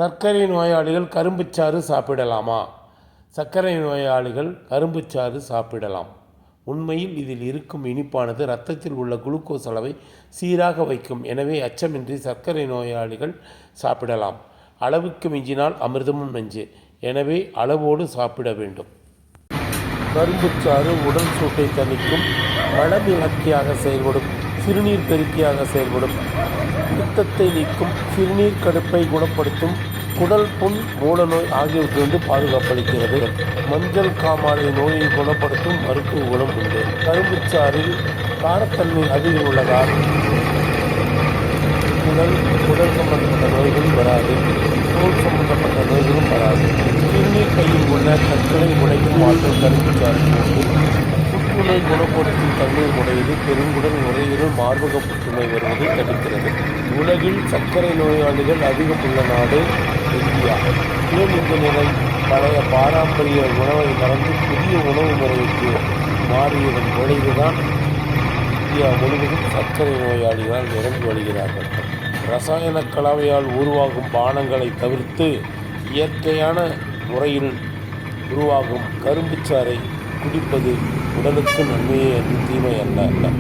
சர்க்கரை நோயாளிகள் கரும்புச்சாறு சாப்பிடலாமா? சர்க்கரை நோயாளிகள் கரும்புச்சாறு சாப்பிடலாம். உண்மையில் இதில் இருக்கும் இனிப்பானது இரத்தத்தில் உள்ள குளுக்கோஸ் அளவை சீராக வைக்கும். எனவே அச்சமின்றி சர்க்கரை நோயாளிகள் சாப்பிடலாம். அளவுக்கு மிஞ்சினால் அமிர்தமும் நஞ்சு. எனவே அளவோடு சாப்பிட வேண்டும். கரும்புச்சாறு உடல் சூட்டை தணிக்கும், மலமிளக்கியாக செயல்படும், சிறுநீர் பெருக்கியாக செயல்படும், பித்தத்தை நீக்கும், சிறுநீர் கடுப்பை குணப்படுத்தும், குடல் புண், மூலநோய் ஆகியவற்றிலிருந்து பாதுகாப்பளிக்கிறது. மஞ்சள் காமாலை நோயை குணப்படுத்தும் மருத்துவ குணம் உண்டு. கரும்புச்சாறில் காரத்தன்மை அதிகம் உள்ளதால் குடல் சம்பந்தப்பட்ட நோய்களும் வராது, தோல் சம்பந்தப்பட்ட நோய்களும் வராது. சிறுநீர் பையில் உள்ள கற்களை உடைக்கும் ஆற்றல் கரும்புச்சாறுக்கு உண்டு. புற்றுநோய் குணப்படுத்தும் தண்ணீர் உடையது பெருங்குடல், நுரையீரல், மார்பக புற்றுநோய் வருவதை தடுக்கிறது. உலகில் சர்க்கரை நோயாளிகள் அதிகம் உள்ள நாடு இந்தியா. ஏன் இந்த நிலை? பழைய பாரம்பரிய உணவை மறந்து புதிய உணவு முறைக்கு மாறியதன் விளைவுதான் இந்தியா முழுவதும் சர்க்கரை நோயாளிகளால் நிரம்பி வருகிறார்கள். ரசாயன கலவையால் உருவாகும் பானங்களை தவிர்த்து இயற்கையான முறையில் உருவாகும் கரும்புச்சாறை குடிப்பது உடலுக்கு நன்மையே என்று தீமை அல்ல.